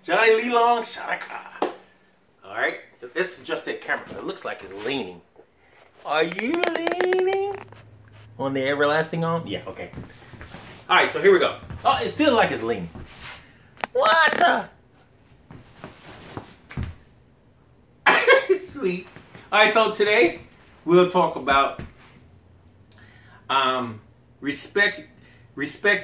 Johnny Lee Long Shadaka. Alright, let's adjust that camera. It looks like it's leaning. Are you leaning? On the everlasting arm? Yeah, okay. Alright, so here we go. Oh, it still like it's leaning. What the? Sweet. Alright, so today we'll talk about respect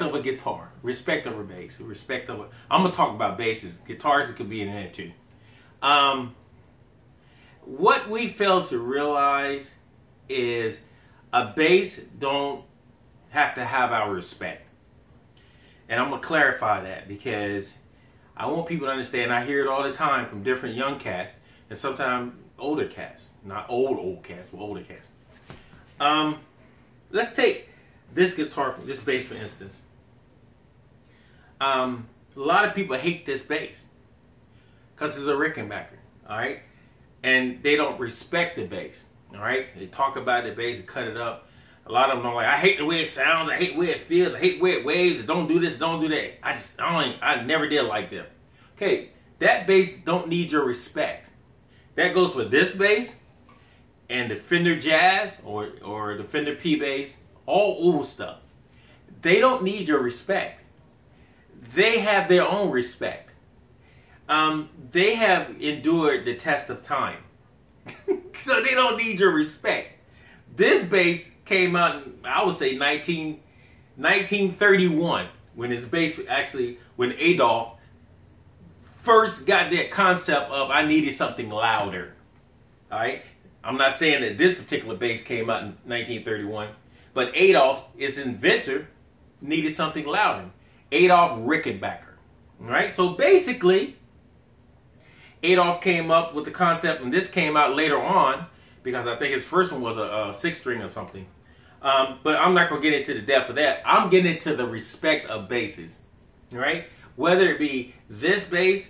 of a guitar, respect of a bass, respect of a... I'm going to talk about basses. Guitars could be in there too. What we fail to realize is a bass don't have to have our respect. And I'm going to clarify that because I want people to understand. I hear it all the time from different young cats and sometimes older cats. Not old cats, but older cats. Let's take this guitar, this bass for instance. A lot of people hate this bass because it's a Rickenbacker, all right? And they don't respect the bass, all right? They talk about the bass and cut it up. A lot of them are like, I hate the way it sounds, I hate the way it feels, I hate the way it waves, don't do this, don't do that. I never did like them. Okay, that bass don't need your respect. That goes for this bass and the Fender Jazz or the Fender P bass, all old stuff. They don't need your respect. They have their own respect. They have endured the test of time. So they don't need your respect. This bass came out in, I would say, 1931, when his bass actually, when Adolph first got that concept of I needed something louder. All right? I'm not saying that this particular bass came out in 1931, but Adolph, its inventor, needed something louder. Adolph Rickenbacker. All right? So basically, Adolph came up with the concept, and this came out later on, because I think his first one was a six-string or something. But I'm not going to get into the depth of that. I'm getting into the respect of basses. All right? Whether it be this bass,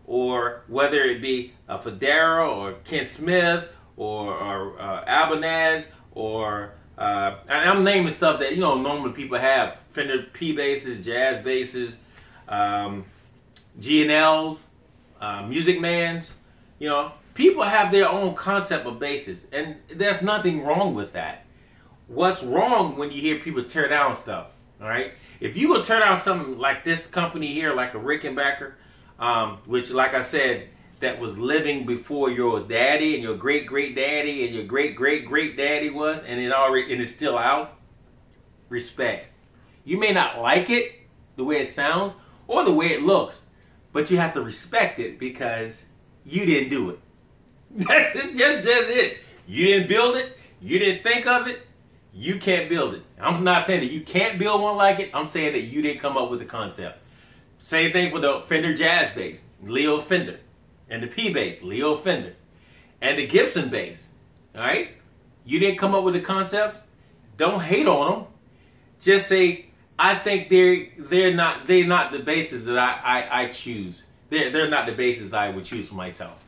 or whether it be a Federa, or Ken Smith, or Ibanez, or... and I'm naming stuff that, you know, normally people have. Fender P basses, jazz basses, G&Ls, Music Mans. You know, people have their own concept of basses, and there's nothing wrong with that. What's wrong when you hear people tear down stuff, all right? If you go tear down something like this company here, like a Rickenbacker, which, like I said, that was living before your daddy and your great-great-daddy and your great-great-great-daddy was, and it's still out, respect. You may not like it, the way it sounds, or the way it looks, but you have to respect it because you didn't do it. That's just it. You didn't build it. You didn't think of it. You can't build it. I'm not saying that you can't build one like it. I'm saying that you didn't come up with the concept. Same thing for the Fender Jazz bass, Leo Fender. And the P bass, Leo Fender. And the Gibson bass. All right? You didn't come up with the concepts. Don't hate on them. Just say, I think they're not the basses that I choose. They're not the basses I would choose for myself.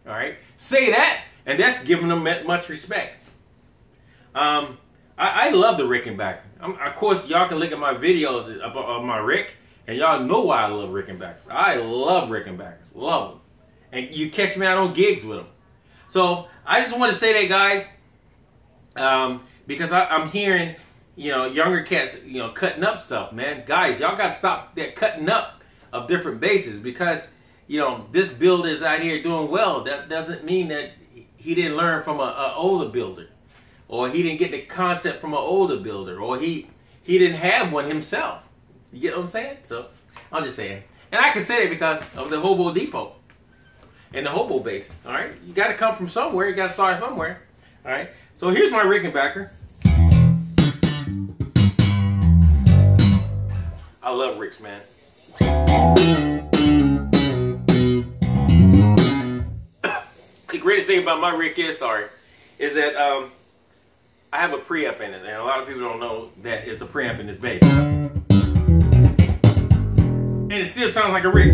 All right? Say that, and that's giving them much respect. I love the Rickenbacker. Of course, y'all can look at my videos of my Rick, and y'all know why I love Rickenbackers. I love Rickenbackers. Love them. And you catch me out on gigs with them. So I just want to say that, guys, because I'm hearing, you know, younger cats, you know, cutting up stuff, man. Guys, y'all got to stop that cutting up of different basses because, you know, this builder is out here doing well. That doesn't mean that he didn't learn from an older builder, or he didn't get the concept from an older builder, or he didn't have one himself. You get what I'm saying? So I'm just saying. And I can say it because of the Hobo Depot. And the hobo bass, all right? You got to come from somewhere. You got to start somewhere, all right? So here's my Rickenbacker. I love Ricks, man. The greatest thing about my Rick is that I have a preamp in it, and a lot of people don't know that it's a preamp in this bass. And it still sounds like a Rick.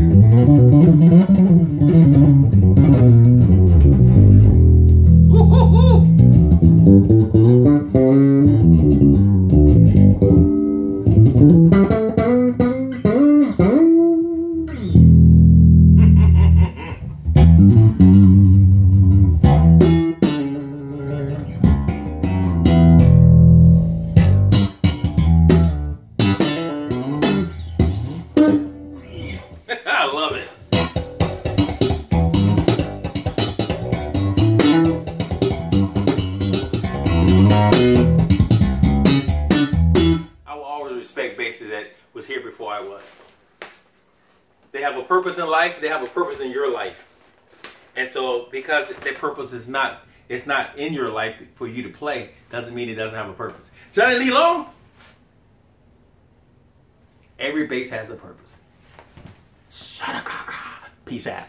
that was here before I was. They have a purpose in life. They have a purpose in your life. And so because their purpose is not, it's not in your life for you to play, doesn't mean it doesn't have a purpose. Johnny Lee Long, every base has a purpose. Shut up, Peace out.